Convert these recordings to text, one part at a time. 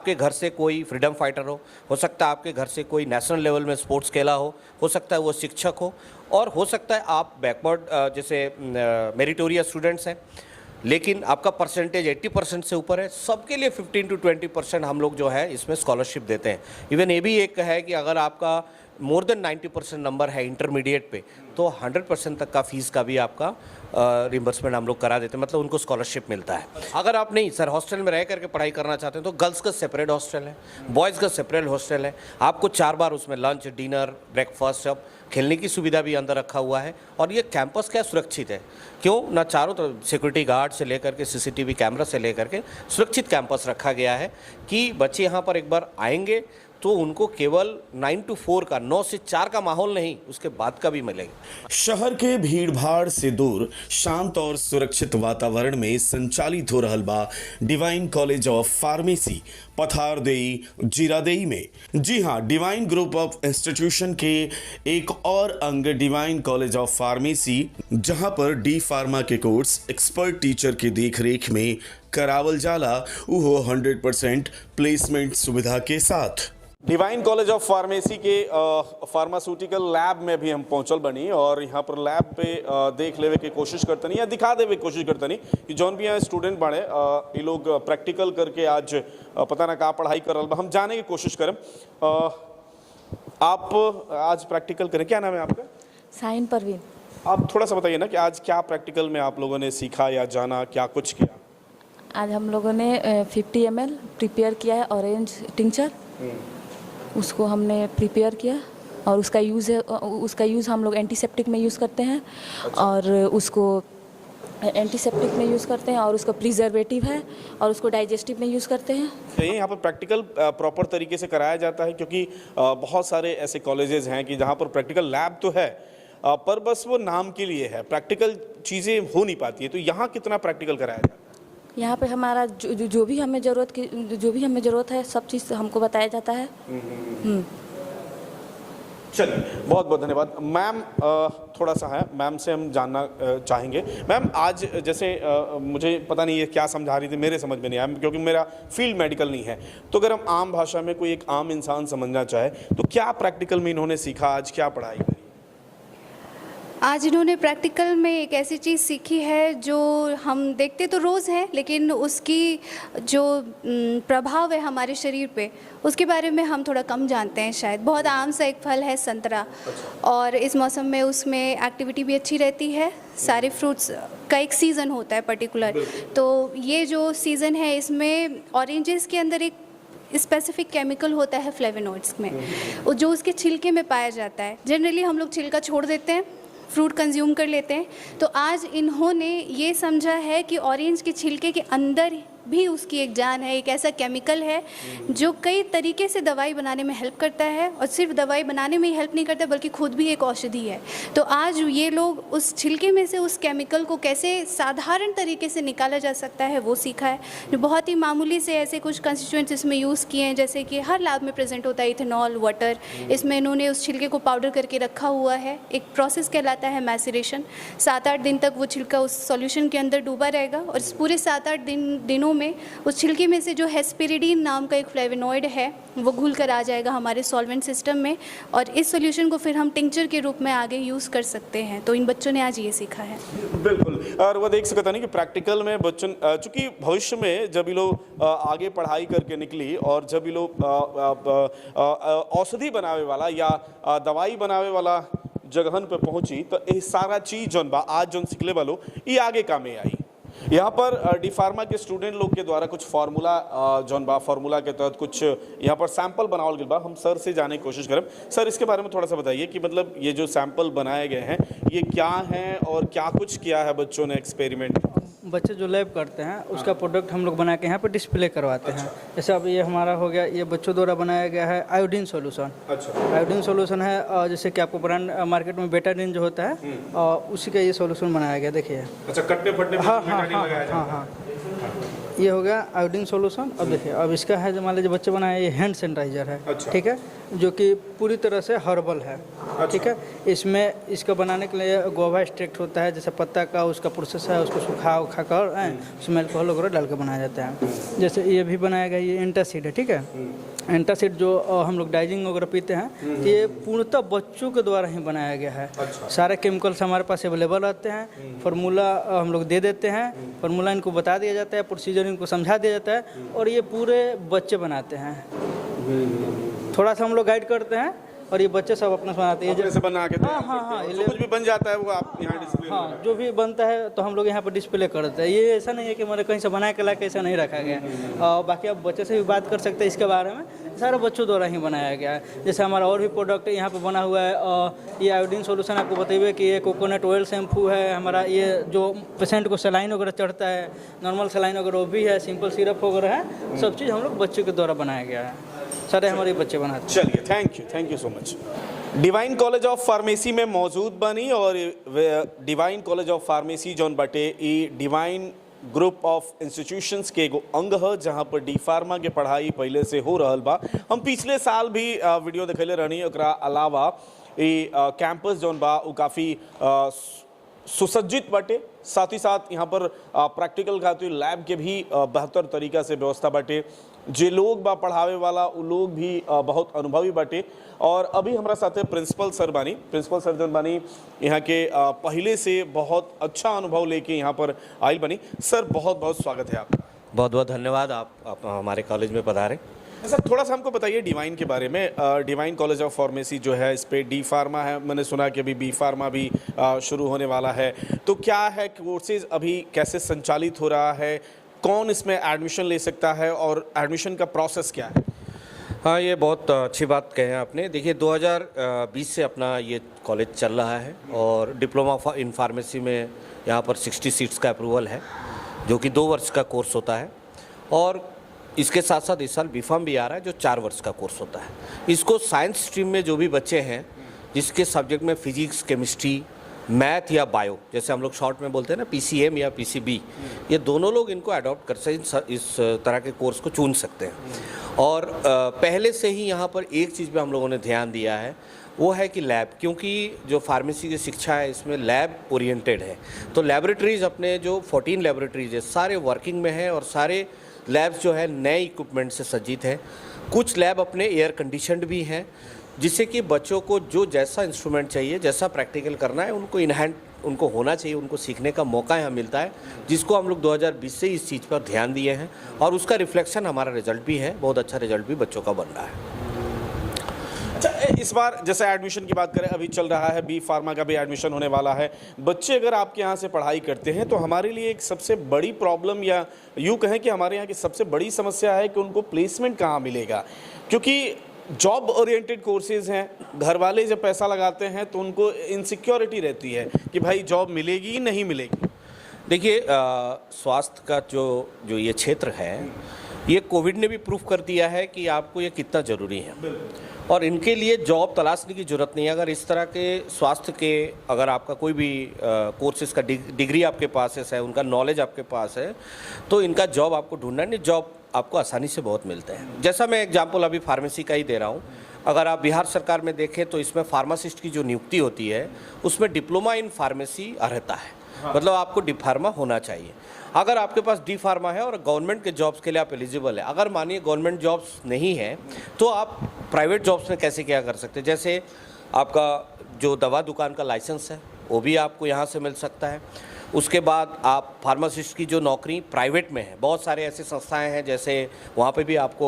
आपके घर से कोई फ्रीडम फाइटर हो सकता है आपके घर से कोई नेशनल लेवल में स्पोर्ट्स खेला हो सकता है वो शिक्षक हो, और हो सकता है आप बैकवर्ड जैसे मेरिटोरियस स्टूडेंट्स हैं लेकिन आपका परसेंटेज 80% से ऊपर है, सबके लिए 15 to 20% हम लोग जो है इसमें स्कॉलरशिप देते हैं। इवन ये भी एक है कि अगर आपका मोर देन 90% नंबर है इंटरमीडिएट पे तो 100% तक का फीस का भी आपका रिम्बर्समेंट हम लोग करा देते हैं, मतलब उनको स्कॉलरशिप मिलता है। अगर आप नहीं सर हॉस्टल में रह करके पढ़ाई करना चाहते हैं तो गर्ल्स का सेपरेट हॉस्टल है, बॉयज़ का सेपरेट हॉस्टल है, आपको 4 बार उसमें लंच डिनर ब्रेकफास्ट सब खेलने की सुविधा भी अंदर रखा हुआ है। और ये कैंपस क्या सुरक्षित है, क्यों ना, चारों तरफ सिक्योरिटी गार्ड से लेकर के सीसीटीवी कैमरा से लेकर के सुरक्षित कैंपस रखा गया है कि बच्चे यहाँ पर एक बार आएंगे तो उनको केवल 9 to 4 का 9 से 4 का माहौल नहीं उसके बाद का भी मिलेगा। शहर के भीड़ भाड़ से दूर शांत और सुरक्षित वातावरण में संचालित हो रहल बा divine college of pharmacy Pathardei Ziradei में। जी हाँ, डिवाइन ग्रुप ऑफ इंस्टीट्यूशन के एक और अंग डिवाइन कॉलेज ऑफ फार्मेसी, जहां पर डी फार्मा के कोर्स एक्सपर्ट टीचर के देखरेख में करावल जाला, वो 100% प्लेसमेंट सुविधा के साथ। डिवाइन कॉलेज ऑफ फार्मेसी के फार्मास्यूटिकल लैब में भी हम पहुंचल बनी और यहाँ पर लैब पे देख लेवे की कोशिश करतनी या दिखा देवे की कोशिश करतनी कि जौन भी यहाँ स्टूडेंट बाड़े ये लोग प्रैक्टिकल करके आज पता ना कहाँ पढ़ाई कर रहा, हम जाने की कोशिश करें। आप आज प्रैक्टिकल करें, क्या नाम है आपका? साइन परवीन। आप थोड़ा सा बताइए ना कि आज क्या प्रैक्टिकल में आप लोगों ने सीखा या जाना, क्या कुछ किया? आज हम लोगों ने 50 ml प्रिपेयर किया है ऑरेंज टिंचर, उसको हमने प्रिपेयर किया और उसका यूज़ हम लोग एंटीसेप्टिक में यूज़ करते हैं। अच्छा। और उसको एंटीसेप्टिक में यूज़ करते हैं और उसका प्रिजर्वेटिव है और उसको डाइजेस्टिव में यूज़ करते हैं। यहाँ पर प्रैक्टिकल प्रॉपर तरीके से कराया जाता है क्योंकि बहुत सारे ऐसे कॉलेजेस हैं कि जहाँ पर प्रैक्टिकल लैब तो है पर बस वो नाम के लिए है, प्रैक्टिकल चीज़ें हो नहीं पाती है। तो यहाँ कितना प्रैक्टिकल कराया जाता है? यहाँ पे हमारा जो भी हमें ज़रूरत है सब चीज़ हमको बताया जाता है। चलिए, बहुत बहुत धन्यवाद मैम। थोड़ा सा है मैम से हम जानना चाहेंगे। मैम आज जैसे मुझे पता नहीं ये क्या समझा रही थी, मेरे समझ में नहीं आया क्योंकि मेरा फील्ड मेडिकल नहीं है। तो अगर हम आम भाषा में कोई एक आम इंसान समझना चाहे तो क्या प्रैक्टिकल में इन्होंने सीखा, आज क्या पढ़ाई करी? आज इन्होंने प्रैक्टिकल में एक ऐसी चीज़ सीखी है जो हम देखते तो रोज़ हैं लेकिन उसकी जो प्रभाव है हमारे शरीर पे उसके बारे में हम थोड़ा कम जानते हैं शायद। बहुत आम सा एक फल है संतरा, और इस मौसम में उसमें एक्टिविटी भी अच्छी रहती है। सारे फ्रूट्स का एक सीज़न होता है पर्टिकुलर, तो ये जो सीज़न है इसमें ऑरेंजेस के अंदर एक स्पेसिफिक केमिकल होता है फ्लेवोनॉइड्स में, जो उसके छिलके में पाया जाता है। जनरली हम लोग छिलका छोड़ देते हैं, फ्रूट कंज्यूम कर लेते हैं। तो आज इन्होंने ये समझा है कि ऑरेंज के छिलके के अंदर भी उसकी एक जान है, एक ऐसा केमिकल है जो कई तरीके से दवाई बनाने में हेल्प करता है, और सिर्फ दवाई बनाने में ही हेल्प नहीं करता बल्कि खुद भी एक औषधि है। तो आज ये लोग उस छिलके में से उस केमिकल को कैसे साधारण तरीके से निकाला जा सकता है वो सीखा है। जो बहुत ही मामूली से ऐसे कुछ कंस्टिट्यूएंट्स इसमें यूज़ किए हैं, जैसे कि हर लैब में प्रेजेंट होता है इथेनॉल वाटर, इसमें इन्होंने उस छिलके को पाउडर करके रखा हुआ है। एक प्रोसेस कहलाता है मैसरेशन। 7-8 दिन तक वो छिलका उस सॉल्यूशन के अंदर डूबा रहेगा और इस पूरे 7-8 दिनों में उस छिलके में से जो हेस्पेरिडीन नाम का एक फ्लेवोनॉइड है वो घुल कर आ जाएगा हमारे सॉल्वेंट सिस्टम में, और इस सॉल्यूशन को फिर हम टिंचर के रूप में आगे यूज़ कर सकते हैं। तो इन बच्चों ने आज ये सीखा है। बिल्कुल, और वो देख सकता नहीं कि प्रैक्टिकल में बच्चों, चूँकि भविष्य में जब ये लोग आगे पढ़ाई करके निकली और जब ये लोग औषधि बनावे वाला या दवाई बनावे वाला जगहन पे पहुंची तो ये सारा चीज़ जौन बा आज जौन सीखले वालो ये आगे काम में आई। यहाँ पर डी फार्मा के स्टूडेंट लोग के द्वारा कुछ फार्मूला जौन बा फार्मूला के तहत कुछ यहाँ पर सैंपल बनावल गया बा। हम सर से जाने की कोशिश करें। सर, इसके बारे में थोड़ा सा बताइए कि मतलब ये जो सैंपल बनाए गए हैं ये क्या हैं और क्या कुछ किया है बच्चों ने एक्सपेरिमेंट? बच्चे जो लैब करते हैं उसका प्रोडक्ट हम लोग बना के यहाँ पर डिस्प्ले करवाते हैं। जैसे अब ये हमारा हो गया, ये बच्चों द्वारा बनाया गया है आयोडीन सॉल्यूशन। अच्छा, आयोडीन सॉल्यूशन है जैसे कि आपको ब्रांड मार्केट में बेटाडीन जो होता है उसी का ये सॉल्यूशन बनाया गया। देखिए, अच्छा, कट्टे फटने में हाँ हाँ हाँ हाँ हाँ। ये हो गया आयोडीन सॉल्यूशन। अब देखिए, अब इसका है जो मान लीजिए बच्चे बनाए, ये हैंड सैनिटाइजर है। अच्छा। ठीक है, जो कि पूरी तरह से हर्बल है। ठीक है, इसमें इसका बनाने के लिए गोवा एक्सट्रैक्ट होता है, जैसे पत्ता का उसका प्रोसेस है, उसको सुखा कर उसमें अल्कोहल वगैरह डाल के बनाया जाता है। जैसे ये भी बनाया गया, ये एंटासिड है। ठीक है, एंटासिड जो हम लोग डाइजिंग वगैरह पीते हैं, तो ये पूर्णतः बच्चों के द्वारा ही बनाया गया है। सारे केमिकल्स हमारे पास अवेलेबल रहते हैं, फार्मूला हम लोग दे देते हैं, फार्मूला इनको बता दिया जाता है, प्रोसीजर इनको समझा दिया जाता है, और ये पूरे बच्चे बनाते हैं। थोड़ा सा हम लोग गाइड करते हैं और ये बच्चे सब अपना बनाते हैं। जैसे बना के हाँ, जो कुछ भी बन जाता है वो आप यहाँ डिस्प्ले हाँ, जो भी बनता है तो हम लोग यहाँ पर डिस्प्ले करते हैं। ये ऐसा नहीं है कि हमारे कहीं से बना के ला के ऐसा नहीं रखा गया है। और बाकी आप बच्चे से भी बात कर सकते हैं इसके बारे में, सारा बच्चों द्वारा ही बनाया गया है। जैसे हमारा और भी प्रोडक्ट यहाँ पे बना हुआ है, ये आयोडीन सॉल्यूशन आपको बताइए कि ये कोकोनट ऑयल शैम्पू है हमारा, ये जो पेशेंट को सलाइन वगैरह चढ़ता है, नॉर्मल सलाइन वगैरह वो भी है, सिंपल सिरप वगैरह है, सब चीज़ हम लोग बच्चों के द्वारा बनाया गया है। सारे हमारे बच्चे बनाते हैं। चलिए, thank you so much. Divine college of pharmacy में मौजूद बनी और डिवाइन कॉलेज ऑफ फार्मेसी जौन बटे ई डिवाइन ग्रुप ऑफ इंस्टीट्यूशंस के एगो अंग है, जहाँ पर डी फार्मा के पढ़ाई पहले से हो रहल बा। हम पिछले साल भी वीडियो देखले रहनी, ओकरा अलावा ई कैंपस जौन बा वो काफ़ी सुसज्जित बाटे, साथ ही साथ यहाँ पर प्रैक्टिकल खातिर लैब के भी बेहतर तरीका से व्यवस्था बाटे। जे लोग बा पढ़ावे वाला वो लोग भी बहुत अनुभवी बाटे। और अभी हमारा साथ है प्रिंसिपल सर जौन बानी यहाँ के पहले से बहुत अच्छा अनुभव लेके यहाँ पर आइल बनी। सर बहुत बहुत स्वागत है आपका। बहुत बहुत धन्यवाद, आप हमारे कॉलेज में पधारे। सर थोड़ा सा हमको बताइए डिवाइन के बारे में। डिवाइन कॉलेज ऑफ फार्मेसी जो है इस पे डी फार्मा है, मैंने सुना कि अभी बी फार्मा भी शुरू होने वाला है, तो क्या है कोर्सेज अभी कैसे संचालित हो रहा है, कौन इसमें एडमिशन ले सकता है और एडमिशन का प्रोसेस क्या है? हाँ, ये बहुत अच्छी बात कहें आपने। देखिए 2020 से अपना ये कॉलेज चल रहा है और डिप्लोमा इन फार्मेसी में यहाँ पर 60 सीट्स का अप्रूवल है, जो कि 2 वर्ष का कोर्स होता है। और इसके साथ साथ इस साल बीफार्म भी आ रहा है, जो 4 वर्ष का कोर्स होता है। इसको साइंस स्ट्रीम में जो भी बच्चे हैं, जिसके सब्जेक्ट में फिजिक्स, केमिस्ट्री, मैथ या बायो, जैसे हम लोग शॉर्ट में बोलते हैं ना PCM या PCB, ये दोनों लोग इनको अडॉप्ट कर सकते, इस तरह के कोर्स को चुन सकते हैं। और पहले से ही यहाँ पर एक चीज़ पे हम लोगों ने ध्यान दिया है, वो है कि लैब, क्योंकि जो फार्मेसी की शिक्षा है इसमें लैब ओरिएंटेड है। तो लैबोरेटरीज़ अपने जो 14 लैबोरेटरीज है सारे वर्किंग में हैं और सारे लैब्स जो है नए इक्विपमेंट से सज्जित है। कुछ लैब अपने एयर कंडीशनड भी हैं, जिससे कि बच्चों को जो जैसा इंस्ट्रूमेंट चाहिए, जैसा प्रैक्टिकल करना है, उनको इन हैंड उनको होना चाहिए, उनको सीखने का मौका यहाँ मिलता है, जिसको हम लोग 2020 से इस चीज़ पर ध्यान दिए हैं और उसका रिफ्लेक्शन हमारा रिजल्ट भी है। बहुत अच्छा रिजल्ट भी बच्चों का बन रहा है। अच्छा, इस बार जैसे एडमिशन की बात करें, अभी चल रहा है बी फार्मा का भी एडमिशन होने वाला है। बच्चे अगर आपके यहाँ से पढ़ाई करते हैं तो हमारे लिए एक सबसे बड़ी प्रॉब्लम, या यूँ कहें कि हमारे यहाँ की सबसे बड़ी समस्या है कि उनको प्लेसमेंट कहाँ मिलेगा, क्योंकि जॉब ओरिएंटेड कोर्सेज हैं। घर वाले जब पैसा लगाते हैं तो उनको इनसिक्योरिटी रहती है कि भाई जॉब मिलेगी नहीं मिलेगी। देखिए स्वास्थ्य का जो ये क्षेत्र है, ये कोविड ने भी प्रूफ कर दिया है कि आपको ये कितना ज़रूरी है और इनके लिए जॉब तलाशने की ज़रूरत नहीं है। अगर इस तरह के स्वास्थ्य के अगर आपका कोई भी कोर्सेज का डिग्री आपके पास है, उनका नॉलेज आपके पास है, तो इनका जॉब आपको ढूंढना नहीं, जॉब आपको आसानी से बहुत मिलते हैं। जैसा मैं एग्जांपल अभी फार्मेसी का ही दे रहा हूँ, अगर आप बिहार सरकार में देखें तो इसमें फार्मासिस्ट की जो नियुक्ति होती है उसमें डिप्लोमा इन फार्मेसी रहता है, मतलब आपको डी फार्मा होना चाहिए। अगर आपके पास डी फार्मा है और गवर्नमेंट के जॉब्स के लिए आप एलिजिबल है, अगर मानिए गवर्नमेंट जॉब्स नहीं है तो आप प्राइवेट जॉब्स में कैसे क्या कर सकते हैं। जैसे आपका जो दवा दुकान का लाइसेंस है वो भी आपको यहाँ से मिल सकता है। उसके बाद आप फार्मासिस्ट की जो नौकरी प्राइवेट में है, बहुत सारे ऐसे संस्थाएं हैं जैसे वहाँ पे भी आपको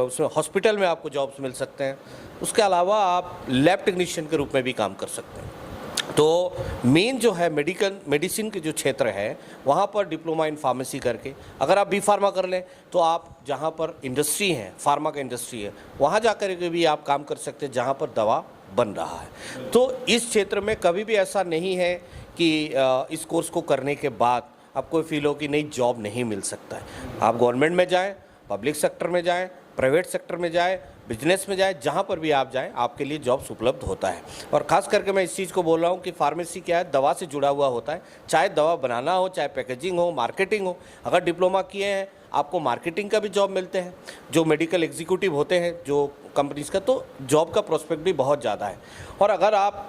उसमें हॉस्पिटल में आपको जॉब्स मिल सकते हैं। उसके अलावा आप लैब टेक्नीशियन के रूप में भी काम कर सकते हैं। तो मेन जो है मेडिसिन के जो क्षेत्र है वहाँ पर डिप्लोमा इन फार्मेसी करके अगर आप बी फार्मा कर लें तो आप जहाँ पर इंडस्ट्री है, फार्मा का इंडस्ट्री है, वहाँ जा कर के भी आप काम कर सकते हैं जहाँ पर दवा बन रहा है। तो इस क्षेत्र में कभी भी ऐसा नहीं है कि इस कोर्स को करने के बाद आपको फील हो कि नहीं जॉब नहीं मिल सकता है। आप गवर्नमेंट में जाएं, पब्लिक सेक्टर में जाएं, प्राइवेट सेक्टर में जाएं, बिजनेस में जाएं, जहाँ पर भी आप जाएं आपके लिए जॉब्स उपलब्ध होता है। और ख़ास करके मैं इस चीज़ को बोल रहा हूँ कि फार्मेसी क्या है, दवा से जुड़ा हुआ होता है, चाहे दवा बनाना हो, चाहे पैकेजिंग हो, मार्केटिंग हो। अगर डिप्लोमा किए हैं आपको मार्केटिंग का भी जॉब मिलते हैं, जो मेडिकल एग्जीक्यूटिव होते हैं जो कंपनीज़ का, तो जॉब का प्रोस्पेक्ट भी बहुत ज़्यादा है। और अगर आप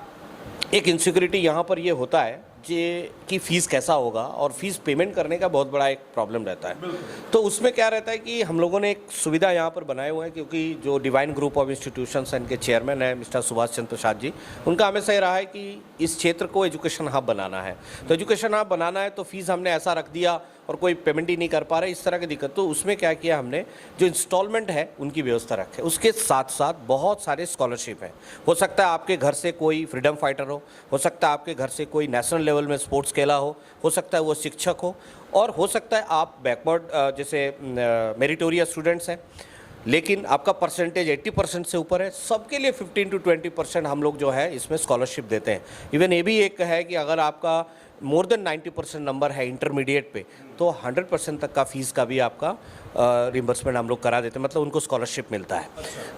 एक इनसिक्योरिटी यहाँ पर ये होता है कि फ़ीस कैसा होगा, और फीस पेमेंट करने का बहुत बड़ा एक प्रॉब्लम रहता है। तो उसमें क्या रहता है कि हम लोगों ने एक सुविधा यहाँ पर बनाए हुए हैं, क्योंकि जो डिवाइन ग्रुप ऑफ इंस्टीट्यूशंस इनके चेयरमैन है मिस्टर सुभाष चंद्र प्रसाद जी, उनका हमेशा ये रहा है कि इस क्षेत्र को एजुकेशन हब बनाना है। तो एजुकेशन हब बनाना है तो फीस हमने ऐसा रख दिया और कोई पेमेंट ही नहीं कर पा रहे, इस तरह की दिक्कत। तो उसमें क्या किया हमने, जो इंस्टॉलमेंट है उनकी व्यवस्था रखे। उसके साथ साथ बहुत सारे स्कॉलरशिप हैं। हो सकता है आपके घर से कोई फ्रीडम फाइटर हो सकता है आपके घर से कोई नेशनल लेवल में स्पोर्ट्स खेला हो सकता है वो शिक्षक हो, और हो सकता है आप बैकवर्ड जैसे मेरिटोरियस स्टूडेंट्स हैं लेकिन आपका परसेंटेज 80% से ऊपर है। सबके लिए 15 to 20% हम लोग जो है इसमें स्कॉलरशिप देते हैं। इवन ये भी एक है कि अगर आपका मोर देन 90% नंबर है इंटरमीडिएट पे, तो 100% तक का फीस का भी आपका रिम्बर्समेंट हम लोग करा देते हैं, मतलब उनको स्कॉलरशिप मिलता है।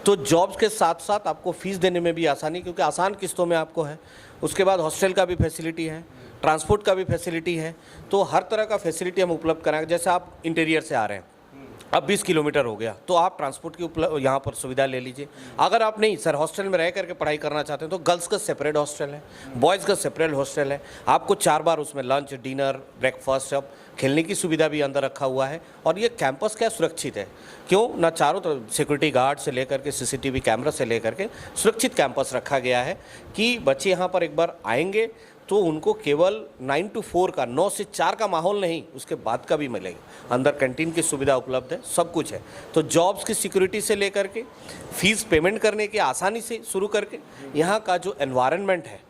तो जॉब्स के साथ साथ आपको फ़ीस देने में भी आसानी, क्योंकि आसान किस्तों में आपको है। उसके बाद हॉस्टल का भी फैसिलिटी है, ट्रांसपोर्ट का भी फैसिलिटी है, तो हर तरह का फैसिलिटी हम उपलब्ध कराएंगे। जैसे आप इंटीरियर से आ रहे हैं, अब 20 किलोमीटर हो गया, तो आप ट्रांसपोर्ट की यहाँ पर सुविधा ले लीजिए। अगर आप नहीं सर हॉस्टल में रह करके पढ़ाई करना चाहते हैं तो गर्ल्स का सेपरेट हॉस्टल है, बॉयज़ का सेपरेट हॉस्टल है। आपको 4 बार उसमें लंच, डिनर, ब्रेकफास्ट, सब खेलने की सुविधा भी अंदर रखा हुआ है। और ये कैंपस क्या सुरक्षित है, क्यों ना, चारों तरफ सिक्योरिटी गार्ड से लेकर के CCTV कैमरा से लेकर के सुरक्षित कैंपस रखा गया है कि बच्चे यहाँ पर एक बार आएंगे तो उनको केवल 9 to 4 का, 9 से 4 का माहौल नहीं, उसके बाद का भी मिलेगा। अंदर कैंटीन की सुविधा उपलब्ध है, सब कुछ है। तो जॉब्स की सिक्योरिटी से लेकर के फीस पेमेंट करने की आसानी से शुरू करके यहाँ का जो एनवायरनमेंट है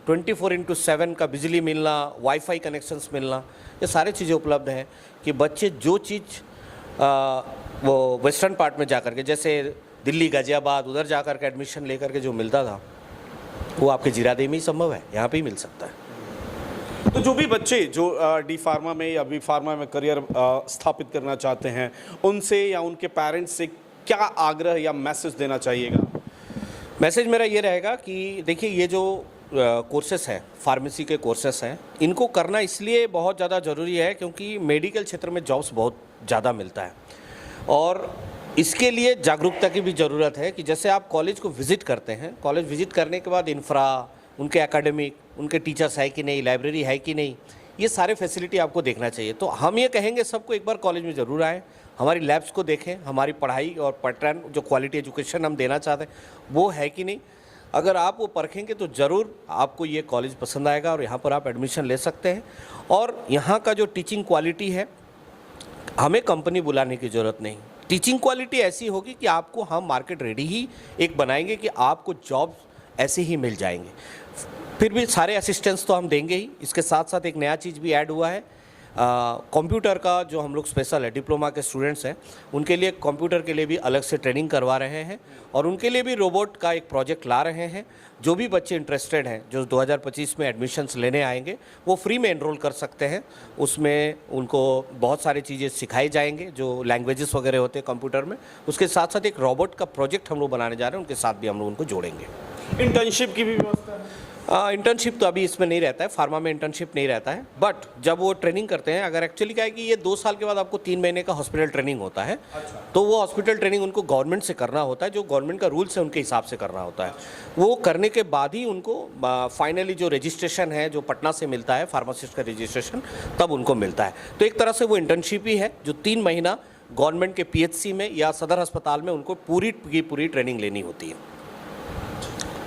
24/7 का बिजली मिलना, वाईफाई कनेक्शंस मिलना, ये सारी चीज़ें उपलब्ध हैं कि बच्चे जो चीज़ वो वेस्टर्न पार्ट में जा कर के, जैसे दिल्ली, गाज़ियाबाद, उधर जा कर के एडमिशन लेकर के जो मिलता था वो आपके जीरादेई में ही संभव है, यहाँ पे ही मिल सकता है। तो जो भी बच्चे जो डी फार्मा में या बी फार्मा में करियर स्थापित करना चाहते हैं, उनसे या उनके पेरेंट्स से क्या आग्रह या मैसेज देना चाहिएगा? मैसेज मेरा ये रहेगा कि देखिए, ये जो कोर्सेस हैं, फार्मेसी के कोर्सेस हैं, इनको करना इसलिए बहुत ज़्यादा ज़रूरी है क्योंकि मेडिकल क्षेत्र में जॉब्स बहुत ज़्यादा मिलता है। और इसके लिए जागरूकता की भी ज़रूरत है कि जैसे आप कॉलेज को विज़िट करते हैं, कॉलेज विज़िट करने के बाद इंफ्रा, उनके एकेडमिक, उनके टीचर्स है कि नहीं, लाइब्रेरी है कि नहीं, ये सारे फैसिलिटी आपको देखना चाहिए। तो हम ये कहेंगे सबको एक बार कॉलेज में ज़रूर आएँ, हमारी लैब्स को देखें, हमारी पढ़ाई और पैटर्न, जो क्वालिटी एजुकेशन हम देना चाहते हैं वो है कि नहीं। अगर आप वो परखेंगे तो ज़रूर आपको ये कॉलेज पसंद आएगा और यहाँ पर आप एडमिशन ले सकते हैं। और यहाँ का जो टीचिंग क्वालिटी है, हमें कंपनी बुलाने की ज़रूरत नहीं। टीचिंग क्वालिटी ऐसी होगी कि आपको हम मार्केट रेडी ही एक बनाएंगे कि आपको जॉब ऐसे ही मिल जाएंगे। फिर भी सारे असिस्टेंस तो हम देंगे ही, इसके साथ साथ एक नया चीज़ भी ऐड हुआ है, कंप्यूटर का जो हम लोग स्पेशल है, डिप्लोमा के स्टूडेंट्स हैं उनके लिए कंप्यूटर के लिए भी अलग से ट्रेनिंग करवा रहे हैं, और उनके लिए भी रोबोट का एक प्रोजेक्ट ला रहे हैं। जो भी बच्चे इंटरेस्टेड हैं, जो 2025 में एडमिशन्स लेने आएंगे, वो फ्री में एनरोल कर सकते हैं। उसमें उनको बहुत सारी चीज़ें सिखाई जाएंगे, जो लैंग्वेजेस वगैरह होते हैं कंप्यूटर में। उसके साथ साथ एक रोबोट का प्रोजेक्ट हम लोग बनाने जा रहे हैं, उनके साथ भी हम लोग उनको जोड़ेंगे। इंटर्नशिप की भी व्यवस्था है? इंटर्नशिप तो अभी इसमें नहीं रहता है, फार्मा में इंटर्नशिप नहीं रहता है। बट जब वो ट्रेनिंग करते हैं, अगर एक्चुअली क्या है कि ये 2 साल के बाद आपको 3 महीने का हॉस्पिटल ट्रेनिंग होता है। तो वो हॉस्पिटल ट्रेनिंग उनको गवर्नमेंट से करना होता है, जो गवर्नमेंट का रूल्स है उनके हिसाब से करना होता है। वो करने के बाद ही उनको फाइनली जो रजिस्ट्रेशन है, जो पटना से मिलता है फार्मासिस्ट का रजिस्ट्रेशन, तब उनको मिलता है। तो एक तरह से वो इंटर्नशिप ही है, जो 3 महीना गवर्नमेंट के PHC में या सदर अस्पताल में उनको पूरी की पूरी ट्रेनिंग लेनी होती है।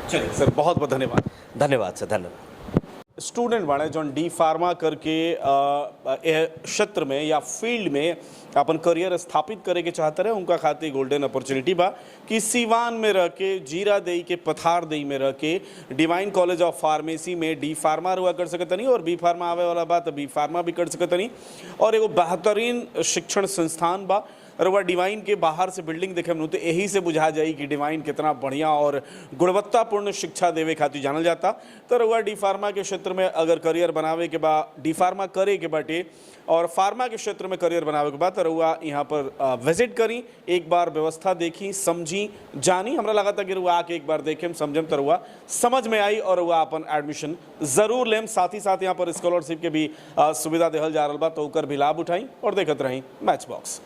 चलिए सर, बहुत बहुत धन्यवाद। धन्यवाद सर, धन्यवाद। स्टूडेंट बाड़े जो डी फार्मा करके क्षेत्र में या फील्ड में अपन करियर स्थापित करे के चाहते रहे, उनका खातिर गोल्डन अपॉर्चुनिटी बा कि सीवान में रह के, जीरादेई के पथारदेई में रह के डिवाइन कॉलेज ऑफ फार्मेसी में डी फार्मा रुआ कर सकत नहीं, और बी फार्मा आवे वाला बा तो बी फार्मा भी कर सकत नहीं। और एगो बेहतरीन शिक्षण संस्थान बा। रउआ डिवाइन के बाहर से बिल्डिंग देखे तो यही से बुझा जाई कि डिवाइन कितना बढ़िया और गुणवत्तापूर्ण शिक्षा देवे खातिर जानल जाता। तो रउआ डी फार्मा के क्षेत्र में अगर करियर बनावे के बाद, डी फार्मा करे के बाटे और फार्मा के क्षेत्र में करियर बनावे के बाद, तो रउआ यहाँ पर विजिट करी, एक बार व्यवस्था देखी, समझी, जानी। हमरा लगा था कि रउआ आके एक बार देखें, समझम, तो रउआ समझ में आई और रउआ अपन एडमिशन जरूर लेम। साथ ही साथ यहाँ पर स्कॉलरशिप के भी सुविधा देहल जा रहा बा, तो ओकर भी लाभ उठाई और देखत रही मैच बॉक्स।